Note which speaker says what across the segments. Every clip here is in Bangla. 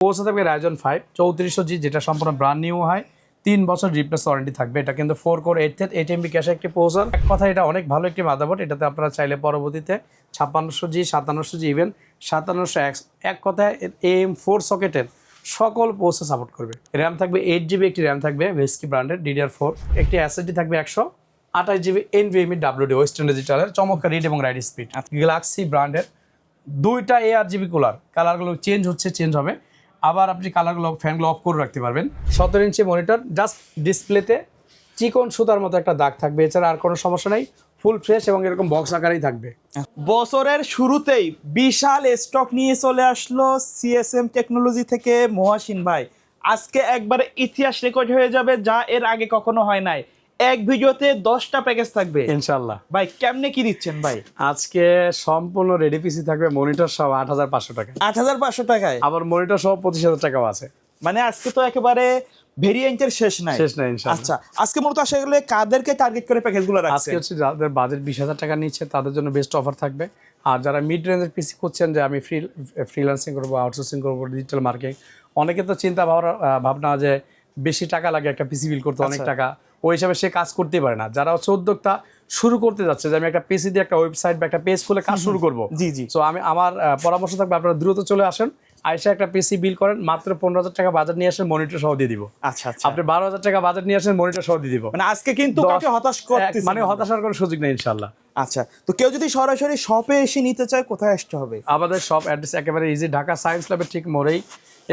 Speaker 1: পৌঁছে থাকবে রাইজন 5 3400G, যেটা সম্পূর্ণ ব্র্যান্ড নিউ হয়, 3 বছর রিপ্লেস ওয়ারেন্টি থাকবে। এটা কিন্তু 4 কোর 8 MB ক্যাশে একটি প্রসেসর। এক কথা এটা অনেক ভালো একটি মাদারবোর্ড। এটাতে আপনারা চাইলে পরবর্তীতে 5600G 5700G ইভেন 5700X, এক কথায় AM4 সকেটের সকল প্রসেসর সাপোর্ট করবে। র্যাম থাকবে 8GB, একটি র্যাম থাকবে ভেস্কি ব্র্যান্ডের DDR4, একটি SSD থাকবে 128GB NVMe WD ওয়েস্টার্ন ডিজিটালের চমৎকার রিড এবং রাইট স্পিড। গ্যালাক্সি ব্র্যান্ডের দুইটা ARGB কুলার, কালারগুলো চেঞ্জ হবে। আবার আপনি কালারগুলো ফ্যানগুলো অফ করে রাখতে পারবেন। 17 ইঞ্চি মনিটর, জাস্ট ডিসপ্লেতে চিকন সুতার মতো একটা দাগ থাকবে, এছাড়া আর কোনো সমস্যা নেই। ফুল ফ্রেশ এবং এরকম বক্স আকারেই থাকবে।
Speaker 2: বছরের শুরুতেই বিশাল স্টক নিয়ে চলে আসলো CSM টেকনোলজি থেকে মহাসিন ভাই। আজকে একবারে ইতিহাস রেকর্ড হয়ে যাবে, যা এর আগে কখনো হয় নাই। এক ভিডিওতে 10টা প্যাকেজ থাকবে
Speaker 1: ইনশাআল্লাহ।
Speaker 2: ভাই কেমনে কি দিচ্ছেন ভাই?
Speaker 1: আজকে সম্পূর্ণ রেডি পিসি থাকবে, মনিটর সহ 8500 টাকা।
Speaker 2: 8500 টাকায়?
Speaker 1: আবার মনিটর সহ 25000 টাকাও আছে।
Speaker 2: মানে আজকে তো একেবারে ভেরিয়েন্টের শেষ নাই
Speaker 1: ইনশাআল্লাহ।
Speaker 2: আচ্ছা, আজকে মূলত আসলে কাদেরকে টার্গেট করে প্যাকেজগুলো রাখছেন?
Speaker 1: আজকে হচ্ছে যাদের বাজেট 20000 টাকা নিচ্ছে তাদের জন্য বেস্ট অফার থাকবে। আর যারা মিড রেঞ্জের পিসি করছেন যে আমি ফ্রিল্যান্সিং করবো, আউটসোর্সিং করবো, ডিজিটাল মার্কেটিং, অনেকে তো চিন্তা ভাবনা যে বেশি টাকা লাগে একটা পিসি বিল করতে, অনেক টাকা, ওই হিসাবে সে কাজ করতেই পারে না। যারা হচ্ছে উদ্যোক্তা শুরু করতে যাচ্ছে যে আমি একটা পিসি দিয়ে একটা ওয়েবসাইট বা একটা পেজ খুলে কাজ শুরু করবো,
Speaker 2: জি।
Speaker 1: সো আমার পরামর্শ থাকবে আপনারা দ্রুত চলে আসেন, আইসা একটা পিসি বিল করেন, মাত্র 15000 টাকা বাজেট নিয়ে আসেন, মনিটর সহ দিয়ে দিব।
Speaker 2: আচ্ছা,
Speaker 1: আপনি 12000 টাকা বাজেট নিয়ে আসেন, মনিটর সহ দিয়ে দিব।
Speaker 2: মানে আজকে কিন্তু কাউকে হতাশ করতেছি
Speaker 1: মানে হতাশার কোনো সুযোগ নেই ইনশাআল্লাহ।
Speaker 2: আচ্ছা, তো কেউ যদি সরাসরি শপে এসে নিতে চায় কোথায় আসতে হবে?
Speaker 1: আমাদের শপ অ্যাড্রেস একেবারে ইজি, ঢাকা সায়েন্স ল্যাবের ঠিক মোড়েই,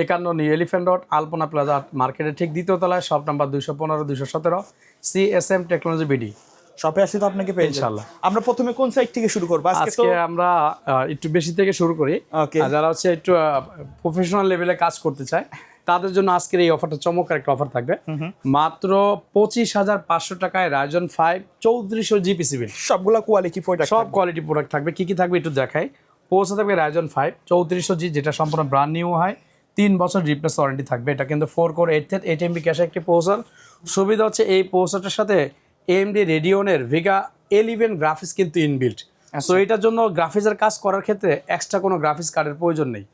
Speaker 1: 51 new elephant road, Alpana plaza মার্কেটের ঠিক দ্বিতীয় তলায়, shop number 215 217, CSM technology BD.
Speaker 2: শপে আসলে তো আপনাকে পেয়ে
Speaker 1: ইনশাআল্লাহ।
Speaker 2: আমরা প্রথমে কোন সাইড থেকে শুরু করব?
Speaker 1: আজকে আমরা একটু বেশি থেকে শুরু করি।
Speaker 2: ওকে।
Speaker 1: আর যারা হচ্ছে একটু প্রফেশনাল লেভেলে কাজ করতে চায় তাদের জন্য আজকের এই অফারটা চমৎকার একটা অফার থাকবে। মাত্র 25500 টাকায় রাইজন 5 3400G পিসি বিল।
Speaker 2: সবগুলা কোয়ালিটি প্রোডাক্ট,
Speaker 1: সব কোয়ালিটি প্রোডাক্ট থাকবে। কি থাকবে একটু দেখাই। পৌঁছে থাকবে রাইজন 5 3400G, যেটা সম্পূর্ণ ব্র্যান্ড নিউ হয়, 3 বছর রিপ্লেস ওয়ারেন্টি থাকবে। এটা কিন্তু 4 কোর 8 MB ক্যাশে একটি প্রসেসর। সুবিধা হচ্ছে এই প্রসেসরটার সাথে AMD রেডিয়নের Vega 11 গ্রাফিক্স কিন্তু ইনবিল্ট। সো এটার জন্য গ্রাফিক্সের কাজ করার ক্ষেত্রে এক্সট্রা কোনো গ্রাফিক্স কার্ডের প্রয়োজন নেই।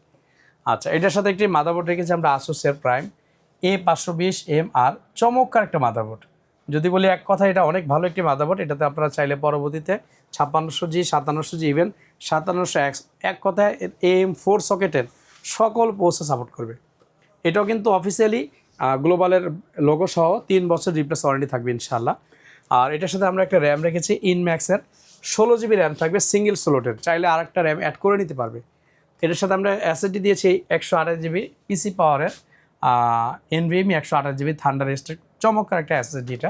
Speaker 1: আচ্ছা, এটার সাথে একটি মাদারবোর্ড রেখেছি আমরা Asus-এর Prime A520MR, চমৎকার একটা মাদারবোর্ড। যদি বলি এক কথা, এটা অনেক ভালো একটি মাদারবোর্ড। এটাতে আপনারা চাইলে পরবর্তীতে 5600G 5700G ইভেন 5700X, এক কথায় AM4 সকেটের সকল প্রসেসর সাপোর্ট করবে। এটাও কিন্তু অফিসিয়ালি গ্লোবালের লোগো সহ 3 বছর রিপ্লেস ওয়ারেন্টি থাকবে ইনশাআল্লাহ। আর এটার সাথে আমরা একটা র্যাম রেখেছি ইনম্যাক্সের 16GB র্যাম থাকবে, সিঙ্গেল স্লটের, চাইলে আরেকটা র্যাম অ্যাড করে নিতে পারবে। এটার সাথে আমরা SSD দিয়েছি 128GB পিসি পাওয়ারের NVMe 128GB থান্ডার স্টেট, চমৎকার একটা SSD। এটা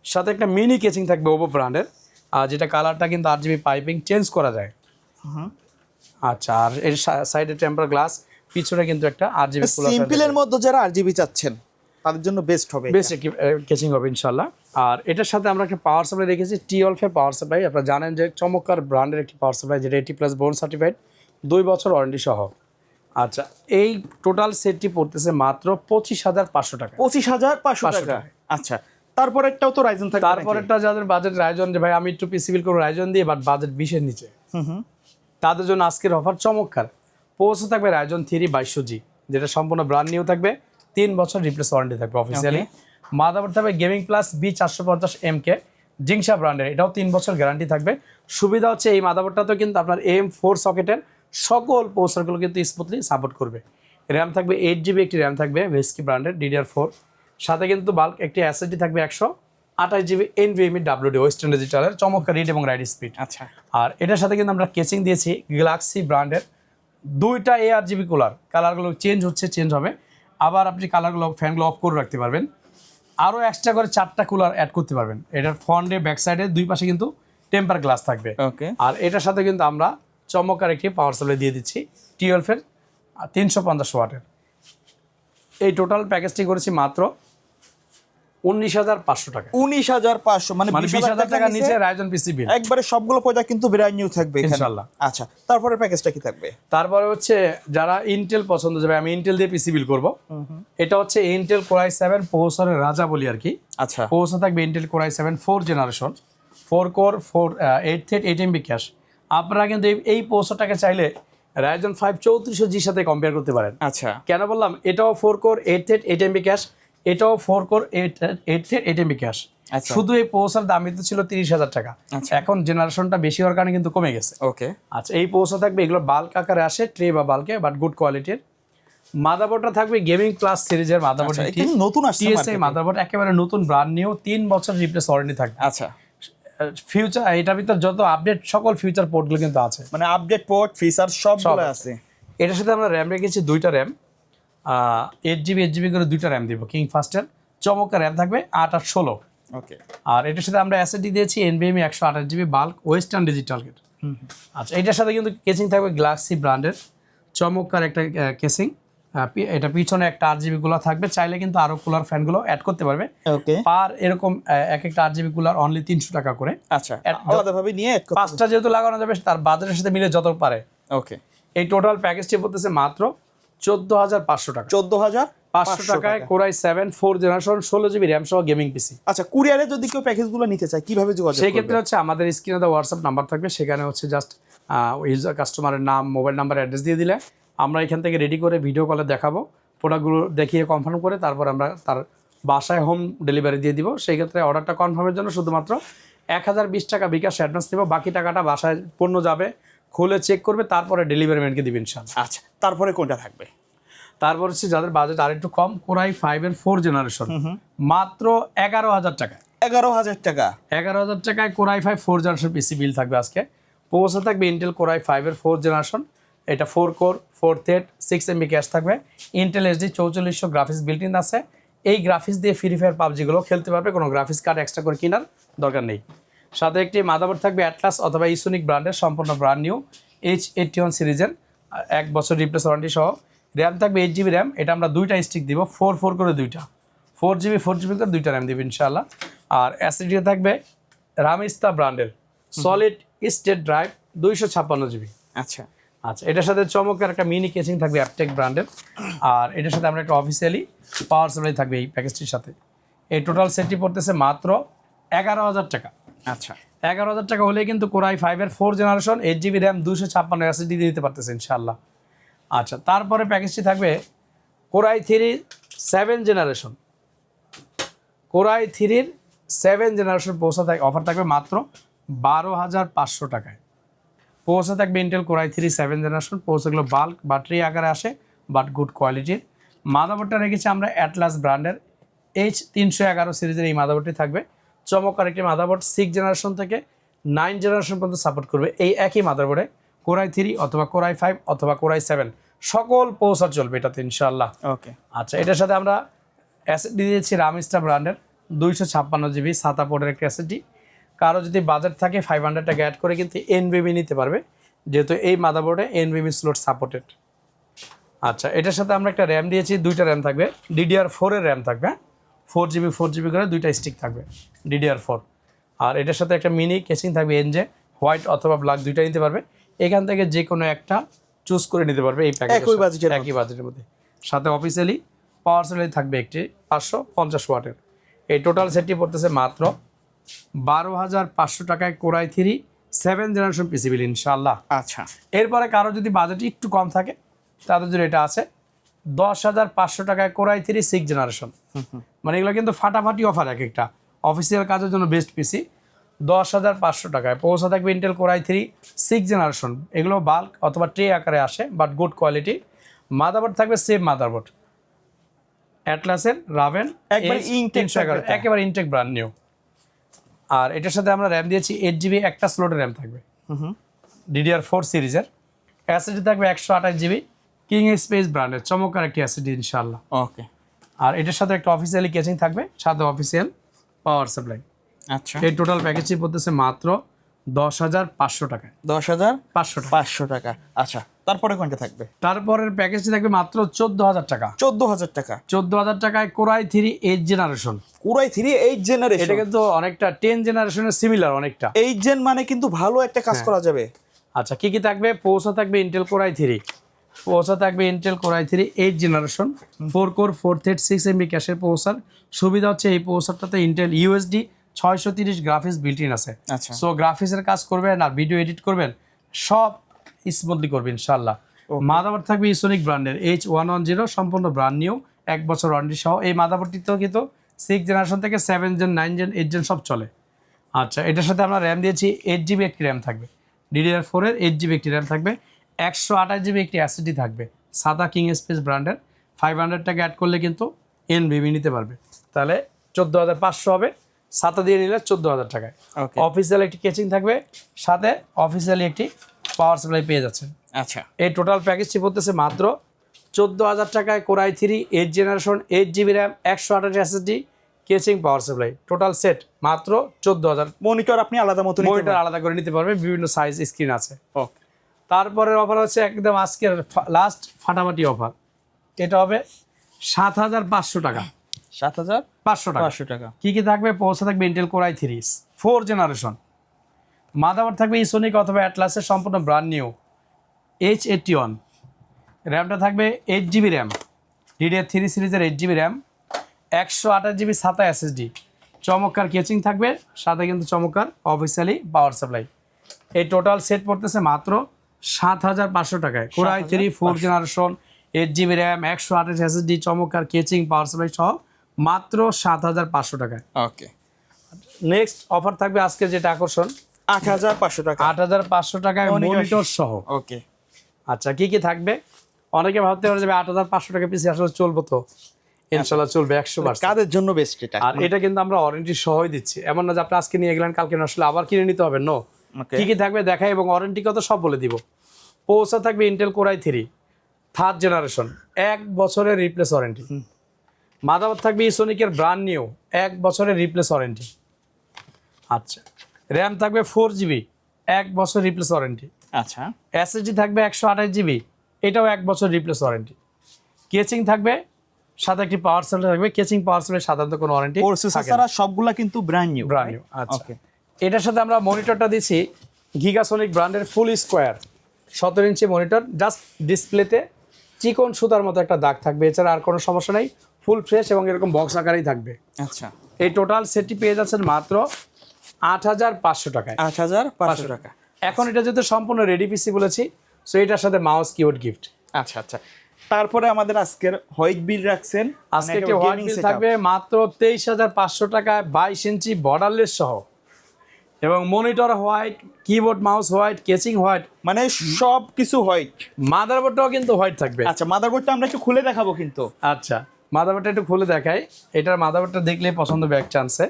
Speaker 1: সাথে একটা মিনি কেচিং থাকবে ওপো ব্র্যান্ডের, যেটা কালারটা কিন্তু RGB পাইপিং চেঞ্জ করা যায়। আচ্ছা, আর এর সাইডে টেম্পার গ্লাস, পিছনে কিন্তু একটা RGB কুলার।
Speaker 2: সিম্পলের মধ্যে যারা RGB চাচ্ছেন তাদের জন্য বেস্ট হবে,
Speaker 1: বেস্ট একটি কেচিং হবে ইনশাআল্লাহ। আর এটার সাথে আমরা একটা পাওয়ার সাপ্লাই রেখেছি T-Wolf পাওয়ার সাপ্লাই। আপনারা জানেন যে চমৎকার ব্র্যান্ডের একটি পাওয়ার সাপ্লাই, যেটা 80+ বোন সার্টিফাইড, 2 বছর ওয়ারেন্টি সহ। আচ্ছা, এই টোটাল সেটটি পড়তেছে মাত্র 25500 টাকা।
Speaker 2: 25500 টাকা। আচ্ছা, তারপরেরটাও তো রাইজন থাকবে?
Speaker 1: তারপরেরটা যাদের বাজেট রাইজন, যে ভাই আমি একটু পিসি বিল করবো রাইজন দিয়ে, বাট বাজেট 20-এর নিচে, তাদের জন্য আজকের অফার চমৎকার। পৌঁছে থাকবে রাইজন 3 2200G, যেটা সম্পূর্ণ ব্র্যান্ড নিউ থাকবে, 3 বছর রিপ্লেস ওয়ারেন্টি থাকবে অফিসিয়ালি। মাদারবোর্ড থাকবে গেমিং প্লাস B450MK জিংসা ব্র্যান্ডের, এটাও 3 বছর গ্যারান্টি থাকবে। সুবিধা হচ্ছে এই মাদারবোর্ডটাতে কিন্তু আপনার AM4 সকেটের সকল প্রসেসরগুলো কিন্তু স্মুথলি সাপোর্ট করবে। র্যাম থাকবে 8GB, একটি র্যাম থাকবে ভেস্কি ব্র্যান্ডের DDR4, সাথে কিন্তু বাল্ক একটি SSD থাকবে 128GB NVMe WD ওয়েস্টার্ন ডিজিটালের চমৎকার রিড এবং রাইট স্পিড।
Speaker 2: আচ্ছা,
Speaker 1: আর এটার সাথে কিন্তু আমরা কেচিং দিয়েছি গ্যালাক্সি ব্র্যান্ডের দুইটা ARGB কুলার, কালারগুলো চেঞ্জ হবে। আবার আপনি কালারগুলো ফ্যানগুলো অফ করে রাখতে পারবেন। আরও এক্সট্রা করে 4টা কুলার অ্যাড করতে পারবেন। এটার ফ্রন্টে ব্যাক সাইডে দুই পাশে কিন্তু টেম্পার গ্লাস থাকবে।
Speaker 2: ওকে।
Speaker 1: আর এটার সাথে কিন্তু আমরা চমৎকার একটি পাওয়ার সাপ্লাই দিয়ে দিচ্ছি T-Wolf 350 ওয়াটের। এই টোটাল প্যাকেজটি করেছি মাত্র 19500 টাকা।
Speaker 2: 19500, মানে
Speaker 1: 20000 টাকা নিচে রাইজন পিসি বিল।
Speaker 2: একবারে সবগুলো প্রোডাক্ট কিন্তু ব্র্যান্ড নিউ থাকবে এখানে
Speaker 1: ইনশাআল্লাহ।
Speaker 2: আচ্ছা, তারপরে প্যাকেজটা কি থাকবে?
Speaker 1: তারপরে হচ্ছে যারা ইন্টেল পছন্দ, যাবে আমি ইন্টেল দিয়ে পিসি বিল করব, এটা হচ্ছে ইন্টেল Core i7 প্রসেসরের রাজা বলি আর কি।
Speaker 2: আচ্ছা,
Speaker 1: প্রসেসর থাকবে Intel Core i7 4 generation, 4 core 8 MB cash. আপনারা কিন্তু এই প্রসেসরটাকে চাইলে রাইজন 5 3400G সাথে কম্পেয়ার করতে পারেন।
Speaker 2: আচ্ছা
Speaker 1: কেন বললাম, এটাও 4 কোর 8 থ্রেড 8 MB ক্যাশ, এটাও 4 কোর 8 থ্রেড 8 MB ক্যাশ।
Speaker 2: আচ্ছা।
Speaker 1: শুধু এই প্রসেসর দামই তো ছিল 30,000 টাকা,
Speaker 2: আচ্ছা।
Speaker 1: এখন জেনারেশনটা বেশি হওয়ার কারণে কিন্তু কমে গেছে।
Speaker 2: ওকে
Speaker 1: আচ্ছা, এই প্রসেসর থাকবে, এগুলো বাল্ক আকারে আসে, ট্রে বা বাল্কে, বাট গুড কোয়ালিটির। মাদারবোর্ডটা থাকবে গেমিং প্লাস সিরিজের মাদারবোর্ড,
Speaker 2: আচ্ছা, এটা নতুন আসছে
Speaker 1: TSI
Speaker 2: market এ।
Speaker 1: মাদারবোর্ড, একেবারে নতুন ব্র্যান্ড নিউ, 3 বছর রিপ্লেস ওয়ারেন্টি থাকবে।
Speaker 2: আচ্ছা
Speaker 1: ফিউচার এটার ভিতর যত আপডেট সকল ফিউচার পোর্টগুলো কিন্তু আছে।
Speaker 2: মানে আপডেট পোর্ট ফিচার সবগুলো আছে।
Speaker 1: এটার সাথে আমরা র্যাম রেখেছি 2টা র্যাম, 8GB 8GB করে 2টা র্যাম দিব, কিং ফাস্টের চমৎকার র্যাম থাকবে 8 আর 16।
Speaker 2: ওকে
Speaker 1: আর এটার সাথে আমরা SSD দিয়েছি NVMe 128GB bulk Western Digital গেট। আচ্ছা, এটার সাথে কিন্তু কেসিং থাকবে গ্লাক্সি ব্র্যান্ডের চমৎকার একটা কেসিং। এটা পিছনে একটা 8GB কুলার থাকবে, চাইলে কিন্তু আরো কুলার ফ্যানগুলো অ্যাড করতে পারবে।
Speaker 2: ওকে
Speaker 1: পার এরকম এক একটা 8GB কুলার অনলি 300 টাকা করে।
Speaker 2: আচ্ছা আলাদাভাবে নিয়ে add করতে
Speaker 1: 5টা যেহেতু লাগানো যাবে, তার বাজারের সাথে মিলে যত পারে।
Speaker 2: ওকে
Speaker 1: এই টোটাল প্যাকেজটি পড়তেছে মাত্র 14,500 টাকা।
Speaker 2: 14,500
Speaker 1: টাকায় কোরাই 7 4 জেনারেশন 16GB র্যাম সহ গেমিং পিসি।
Speaker 2: আচ্ছা কুরিয়ারে যদি কেউ প্যাকেজগুলো নিতে চায় কিভাবে যোগাযোগ
Speaker 1: সেই
Speaker 2: করবে?
Speaker 1: ক্ষেত্রে হচ্ছে আমাদের স্ক্রিনে তো হোয়াটসঅ্যাপ নাম্বার থাকবে, সেখানে হচ্ছে জাস্ট ইউজার কাস্টমারের নাম, মোবাইল নাম্বার, অ্যাড্রেস দিয়ে দিলে আমরা এখান থেকে রেডি করে ভিডিও কলে দেখাবো, প্রোডাক্টগুলো দেখিয়ে কনফার্ম করে তারপর আমরা তার বাসায় হোম ডেলিভারি দিয়ে দিব। সেই ক্ষেত্রে অর্ডারটা কনফার্মের জন্য শুধুমাত্র 1020 টাকা বিকাশ অ্যাডভান্স দেবো, বাকি টাকাটা বাসায় পণ্য যাবে, খুলে চেক করবে, তারপরে ডেলিভারি ম্যানকে দিবেন ইনশাআল্লাহ।
Speaker 2: আচ্ছা তারপরে কোনটা থাকবে?
Speaker 1: তারপর হচ্ছে যাদের বাজেট আরেকটু কম, কোরাই 5 এর 4 জেনারেশন মাত্র 11,000 টাকায়।
Speaker 2: 11,000 টাকা
Speaker 1: 11,000 টাকায় কোরাই 5 4 জেনারেশন পিসি বিল থাকবে আজকে। প্রসেসর থাকবে ইন্টেল কোরাই 5 এর 4 জেনারেশন, এটা 4 কোর 4 থ্রেড 6 MB ক্যাশ থাকবে, Intel HD 4400 graphics built in আছে। এই গ্রাফিক্স দিয়ে ফ্রি ফায়ার পাবজিগুলো খেলতে পারবে, কোনো গ্রাফিক্স কার্ড এক্সট্রা করে কেনার দরকার নেই। সাথে একটি মাদারবোর্ড থাকবে অ্যাটলাস অথবা ইসোনিক ব্র্যান্ডের সম্পূর্ণ ব্র্যান্ড নিউ H81 সিরিজের 1 বছর রিপ্লেস ওয়ারেন্টি সহ। র্যাম থাকবে 8GB র্যাম, এটা আমরা 2টা স্টিক দিব, 4 করে 2টা, 4GB করে 2টা র্যাম দিব ইনশাআল্লাহ। আর SSD থাকবে রামিস্তা ব্র্যান্ডের সলিড স্টেট ড্রাইভ 256GB।
Speaker 2: আচ্ছা
Speaker 1: আচ্ছা, এটার সাথে চমৎকার একটা মিনি কেসিং থাকবে অ্যাপটেক ব্র্যান্ডের। আর এটার সাথে আমরা একটা অফিসিয়ালি পাওয়ার সাপ্লাই থাকবে এই প্যাকেজটির সাথে। এই টোটাল সেটটি পড়তেছে মাত্র 11,000 টাকা।
Speaker 2: আচ্ছা
Speaker 1: 11,000 টাকা হলে কিন্তু কোরাই 5 এর 4 জেনারেশন 8GB র্যাম 256 SSD দিয়ে দিতে পারতেছে ইনশাআল্লাহ। আচ্ছা, তারপরে প্যাকেজটি থাকবে Core i 3 7 generation, Core i 3 7 generation offer থাকবে মাত্র 12,500 টাকায়। পৌঁছে থাকবে ইন্টেল কোরাই 3 7 জেনারেশন, পৌঁছেগুলো বাল্ক ব্যাটারি আকারে আসে, বাট গুড কোয়ালিটির। মাদারবোর্ডটা রেখেছি আমরা অ্যাটলাস ব্র্যান্ডের H311 সিরিজের, এই মাদারবোর্ডটি থাকবে চমৎকার একটি মাদারবোর্ড, 6 জেনারেশন থেকে 9 জেনারেশন পর্যন্ত সাপোর্ট করবে এই একই মাদারবোর্ডে। কোরাই 3 অথবা কোরাই 5 অথবা কোরাই 7 সকল প্রসেসর চলবে এটাতে ইনশাআল্লাহ।
Speaker 2: ওকে
Speaker 1: আচ্ছা, এটার সাথে আমরা SSD দিয়েছি রামিস্টা ব্র্যান্ডের 256GB সাতা পোর্টের একটা SSD। কারো যদি বাজেট থাকে 500 টাকা অ্যাড করে কিন্তু NVMe নিতে পারবে, যেহেতু এই মাদারবোর্ডে NVMe স্লট সাপোর্টেড। আচ্ছা, এটার সাথে আমরা একটা র্যাম দিয়েছি, 2টা র্যাম থাকবে, DDR4 এর র্যাম থাকবে, 4GB করে 2টা স্টিক থাকবে DDR4। আর এটার সাথে একটা মিনি কেসিং থাকবে NJ হোয়াইট অথবা ব্ল্যাক, 2টা নিতে পারবে। এখান থেকে যে কোনো একটা চুজ করে নিতে পারবে এই প্যাকেজ
Speaker 2: একই
Speaker 1: বাজেটের মধ্যে। সাথে অফিসিয়ালি পাওয়ার সাপ্লাই থাকবে একটি 550 ওয়াটের। এই টোটাল সেটটি পড়তেছে মাত্র 12,500 টাকায় কোরাই 3 7 জেনারেশন পিসি বিল ইনশাআল্লাহ।
Speaker 2: আচ্ছা
Speaker 1: এরপরে কারো যদি বাজেট একটু কম থাকে তাদের জন্য এটা আছে 10,500 টাকায় কোরাই 3 6 জেনারেশন। মানে এগুলো কিন্তু ফাটাফাটি অফার, এক একটা অফিসিয়াল কাজের জন্য বেস্ট পিসি। 10,500 টাকায় পৌঁছা থাকবে ইন্টেল কোরাই 3 6 জেনারেশন, এগুলো বাল্ক অথবা ট্রে আকারে আসে, বাট গুড কোয়ালিটি। মাদারবোর্ড থাকবে সেম মাদারবোর্ড অ্যাটলাসের রাভেন
Speaker 2: একবার ইনটেক
Speaker 1: 311, একেবারে ইনটেক ব্র্যান্ড নিউ। আর এটার সাথে আমরা র্যাম দিয়েছি 8GB একটা স্লটের র্যাম থাকবে DDR4 সিরিজের। SSD থাকবে 128GB কিং স্পেস ব্র্যান্ডের চমৎকার একটি SSD ইনশাআল্লাহ।
Speaker 2: ওকে
Speaker 1: আর এটার সাথে একটা অফিসিয়ালি কেসিং থাকবে, সাথে অফিসিয়াল পাওয়ার সাপ্লাই।
Speaker 2: আচ্ছা
Speaker 1: এই টোটাল প্যাকেজটি পড়তেছে মাত্র 10,500 টাকায়।
Speaker 2: 10,500 টাকা। আচ্ছা তারপরে কোনটা থাকবে?
Speaker 1: তারপরের প্যাকেজটি থাকবে মাত্র 14,000 টাকা।
Speaker 2: 14,000 টাকা
Speaker 1: 14,000 টাকায় কোরাই 3 8 জেনারেশন।
Speaker 2: কোরাই 3 8 জেনারেশন,
Speaker 1: এটা কিন্তু অনেকটা 10 জেনারেশনের সিমিলার অনেকটা।
Speaker 2: 8 জেন মানে কিন্তু ভালো একটা কাজ করা যাবে।
Speaker 1: আচ্ছা, কি কি থাকবে? পৌঁছা থাকবে ইন্টেল কোরাই 3, পৌঁছা থাকবে Intel Core i 3 8 generation, 4 core 4 thread 6 MB ক্যাশের পৌঁছার। সুবিধা হচ্ছে এই পৌঁছারটাতে Intel USD 630 graphics built in আছে।
Speaker 2: আচ্ছা
Speaker 1: সো গ্রাফিক্সের কাজ করবেন আর ভিডিও এডিট করবেন, সব স্মুথলি করবেন ইনশাআল্লাহ। মাদারবোর্ড থাকবে ইসোনিক ব্র্যান্ডের H110 সম্পূর্ণ ব্র্যান্ড নিউ, 1 বছর ওয়ারেন্টি সহ। এই মাদারবোর্ডটিতেও কিন্তু 6 জেনারেশন থেকে 7 জেন 9 জেন 8 জেন সব চলে। আচ্ছা, এটার সাথে আমরা র্যাম দিয়েছি 8GB একটি র্যাম থাকবে, DDR4 এর 8GB একটি র্যাম থাকবে, 128GB একটি SSD থাকবে, সাদা কিং স্পেস ব্র্যান্ডের। 500 টাকা অ্যাড করলে কিন্তু NVMe নিতে পারবে, তাহলে 14,500 হবে। সাতা দিয়ে নিলে 14,000 টাকায়।
Speaker 2: ওকে,
Speaker 1: অফিসিয়াল একটি কেচিং থাকবে, সাথে অফিসিয়ালি একটি পাওয়ার সাপ্লাই পেয়ে যাচ্ছেন।
Speaker 2: আচ্ছা,
Speaker 1: এই টোটাল প্যাকেজটি পড়তেছে মাত্র 14,000 টাকায়। Core i 3 8 generation 8GB RAM 128 SSD কেচিং power supply, total set মাত্র 14,000।
Speaker 2: মনিটর আপনি আলাদা মতো
Speaker 1: মনিটর আলাদা করে নিতে পারবে, বিভিন্ন সাইজ স্ক্রিন আছে।
Speaker 2: ওকে,
Speaker 1: তারপরের অফার হচ্ছে একদম আজকের লাস্ট ফাটাফাটি অফার, এটা হবে 7,500 টাকা।
Speaker 2: 7,500
Speaker 1: 500 টাকা।
Speaker 2: টাকা।
Speaker 1: কি কি থাকবে? পৌঁছে থাকবে ইন্টেল কোরাই 3 4 জেনারেশন, মাদারবোর্ড থাকবে ইসোনিক অথবা অ্যাটলাসের সম্পূর্ণ ব্র্যান্ড নিউ H81, র্যামটা থাকবে 8GB র্যাম, DDR3 সিরিজের 8GB র্যাম, 128GB সাতা SSD, চমৎকার কেচিং থাকবে, সাথে কিন্তু চমৎকার অফিসিয়ালি পাওয়ার সাপ্লাই। এই টোটাল সেট পড়তেছে মাত্র 7,500 টাকায়। Core i 3 4 generation 8GB RAM 128 SSD চমৎকার কেচিং পাওয়ার সাপ্লাই সহ মাত্র 7,500 টাকায়।
Speaker 2: ওকে,
Speaker 1: নেক্সট অফার থাকবে আজকে যেটা আকর্ষণ,
Speaker 2: 8,500 টাকা।
Speaker 1: 8,500 টাকায় মনিটর সহ।
Speaker 2: ওকে,
Speaker 1: আচ্ছা, কি কি থাকবে? অনেকে ভাবতে পারে যে 8,500 টাকা পিসি আসলে চলবো, তো ইনশাল্লাহ চলবে 100%।
Speaker 2: কাদের জন্য বেস্ট এটা?
Speaker 1: আর এটা কিন্তু আমরা ওয়ারেন্টি সহই দিচ্ছি, এমন না যে আপনি আজকে নিয়ে গেলেন কালকে আসলে আবার কিনে নিতে হবে। নো,
Speaker 2: ওকে,
Speaker 1: কি কি থাকবে দেখাই এবং ওয়ারেন্টি কত সব বলে দিব। পৌঁছা থাকবে ইন্টেল কোরাই 3 3rd জেনারেশন 1 বছরের রিপ্লেস ওয়ারেন্টি। মাদারবোর্ড থাকবে ইসোনিকের ব্র্যান্ড নিউ 1 বছরের রিপ্লেস ওয়ারেন্টি। আচ্ছা, র্যাম থাকবে 4GB 1 বছর রিপ্লেস ওয়ারেন্টি।
Speaker 2: আচ্ছা,
Speaker 1: SSD থাকবে 128GB, এটাও 1 বছর রিপ্লেস ওয়ারেন্টি। কেচিং থাকবে, সাথে একটি পাওয়ার সাপ্লাই থাকবে। কেচিং পাওয়ার সাপ্লাই সাধারণত কোনো ওয়ারেন্টি
Speaker 2: প্রসেসর ছাড়া সবগুলা কিন্তু ব্র্যান্ড নিউ।
Speaker 1: Brand new. আচ্ছা,
Speaker 2: ওকে,
Speaker 1: এটার সাথে আমরা মনিটরটা দিচ্ছি গিগাসনিক ব্র্যান্ডের ফুল স্কোয়ার 17 ইঞ্চি মনিটর, জাস্ট ডিসপ্লেতে চিকন সুতার মতো একটা দাগ থাকবে, এছাড়া আর কোনো সমস্যা নেই। ফুল ফ্রেশ এবং এরকম বক্স আকারেই থাকবে।
Speaker 2: আচ্ছা,
Speaker 1: এই টোটাল সেটটি পেয়ে যাচ্ছেন মাত্র 8,500 টাকায়।
Speaker 2: 8,500 টাকা।
Speaker 1: এখন এটা যেহেতু সম্পূর্ণ রেডি পিসি বলেছি, সো এটার সাথে মাউস কিবোর্ড গিফট।
Speaker 2: আচ্ছা আচ্ছা, তারপরে আমাদের আজকের হোয়াইট বিল রাখছেন,
Speaker 1: আজকে একটি হোয়াইট বিল থাকবে মাত্র 23,500 টাকায়, 22 ইঞ্চি বর্ডারলেস সহ, এবং monitor white, keyboard mouse white, casing white,
Speaker 2: মানে সব কিছু হোয়াইট।
Speaker 1: মাদারবোর্ডটাও কিন্তু হোয়াইট থাকবে।
Speaker 2: আচ্ছা, মাদারবোর্ডটা আমরা একটু খুলে দেখাবো কিন্তু।
Speaker 1: আচ্ছা, মাদারবোর্ডটা একটু খুলে দেখাই। এটার মাদারবোর্ডটা দেখলেই পছন্দ ব্যাক চান্সে।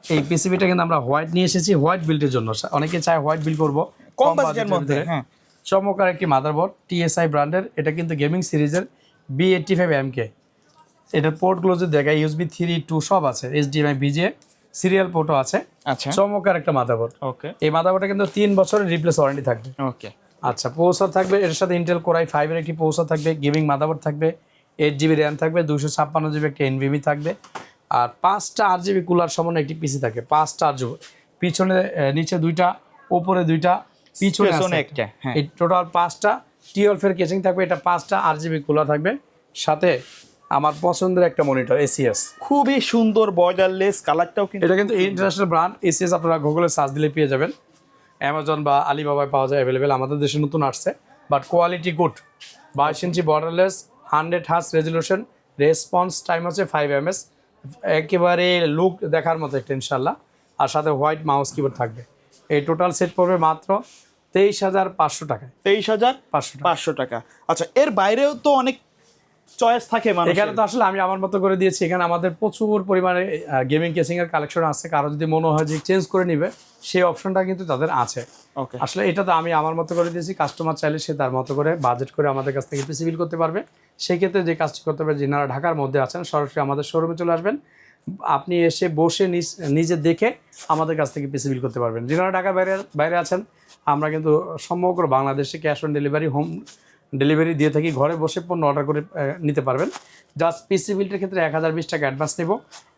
Speaker 1: এই পিসিবিটা কিন্তু আমরা হোয়াইট নিয়ে এসেছি হোয়াইট বিল্ডের জন্য। অনেকে চায় হোয়াইট বিল করবো
Speaker 2: কম বাজেটের মধ্যে। হ্যাঁ,
Speaker 1: চমৎকার একটি মাদারবোর্ড TSI ব্র্যান্ডের, এটা কিন্তু গেমিং সিরিজের B85MK। এটার পোর্টগুলো যদি দেখায় USB 3 2 সব আছে, HDMI VGA সিরিয়াল পোর্টও আছে।
Speaker 2: আচ্ছা,
Speaker 1: চমৎকার একটা মাদারবোর্ড।
Speaker 2: ওকে,
Speaker 1: এই মাদারবোর্ডটা কিন্তু 3 বছরের রিপ্লেস ওয়ারেন্টি থাকবে।
Speaker 2: ওকে,
Speaker 1: আচ্ছা, প্রসেসর থাকবে এর সাথে ইন্টেল কোরাই 5 এর একটি প্রসেসর থাকবে, গেমিং মাদারবোর্ড থাকবে, 8GB র্যাম থাকবে, 256GB একটা NVMe থাকবে, আর 5টা 8GB কুলার সমান একটি পিসি থাকবে। 5টা 8GB, পিছনে নিচে 2টা, উপরে 2টা, পিছনে
Speaker 2: একটা। হ্যাঁ,
Speaker 1: এই টোটাল 5টা 12 এর কেচিং থাকবে। এটা 5টা 8GB কুলার থাকবে, সাথে আমার পছন্দের একটা মনিটর ACS।
Speaker 2: খুবই সুন্দর বর্ডারলেস, কালারটাও কিন্তু।
Speaker 1: এটা কিন্তু ইন্টারন্যাশনাল ব্র্যান্ড ACS, আপনারা গুগলে সার্চ দিলে পেয়ে যাবেন। অ্যামাজন বা আলিবাবায় পাওয়া যায় অ্যাভেলেবেল, আমাদের দেশে নতুন আসছে, but quality good. 22 inch borderless, 100 hertz resolution, response time হচ্ছে 5 ms, একেবারে লুক দেখার মতো একটা ইনশাল্লাহ। আর সাথে হোয়াইট মাউস কিবোর্ড থাকবে। এই টোটাল সেট পড়বে মাত্র 23,500 টাকায়।
Speaker 2: 23,500 টাকা। আচ্ছা, এর বাইরেও তো অনেক চয়েস থাকে মানুষের।
Speaker 1: এখানে তো আসলে আমি আমার মতো করে দিয়েছি। এখানে আমাদের প্রচুর পরিমাণে গেমিং কেসিং এর কালেকশন আছে, কারো যদি মনে হয় যে চেঞ্জ করে নিবে সেই অপশনটা কিন্তু তাদের আছে।
Speaker 2: ওকে,
Speaker 1: আসলে এটা তো আমি আমার মতো করে দিয়েছি, কাস্টমার চাইলে সে তার মতো করে বাজেট করে আমাদের কাছ থেকে পিসি বিল করতে পারবে। সেই ক্ষেত্রে যে কাজটি করতে পারবে, যিনারা ঢাকার মধ্যে আছেন সরাসরি আমাদের শোরুমে চলে আসবেন, আপনি এসে বসে নিজে দেখে আমাদের কাছ থেকে পিসি বিল করতে পারবেন। যিনারা ঢাকার বাইরে আছেন, আমরা কিন্তু সমগ্র বাংলাদেশে cash on delivery, home delivery দিয়ে থাকি। ঘরে বসে পণ্য অর্ডার করে নিতে পারবেন। জাস্ট পিসি বিলটার ক্ষেত্রে 1,020 টাকা অ্যাডভান্স নেব।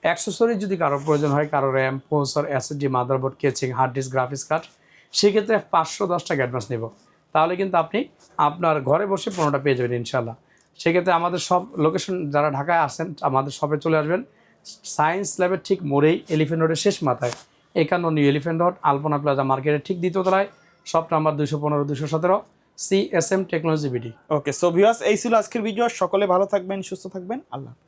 Speaker 1: অ্যাক্সেসরিজ যদি কারো প্রয়োজন হয়, কারো RAM, processor, SSD, motherboard, কেচিং, hard disk, graphics card, সেক্ষেত্রে 510 টাকা অ্যাডভান্স নেব। তাহলে কিন্তু আপনি আপনার ঘরে বসে পণ্যটা পেয়ে যাবেন ইনশাল্লাহ। সেক্ষেত্রে আমাদের সব লোকেশন, যারা ঢাকায় আসেন আমাদের শপে চলে আসবেন। সায়েন্স ল্যাবের ঠিক মোড়েই, এলিফেন্ট রোডের শেষ মাথায় 51 New Elephant Road, Alpana plaza মার্কেটের ঠিক দ্বিতীয় তলায়, shop number 215 217। CSM technology BD.
Speaker 2: Okay, so viewers এই ছিল আজকের ভিডিও। সকলে ভালো থাকবেন, সুস্থ থাকবেন, আল্লাহ হাফেজ।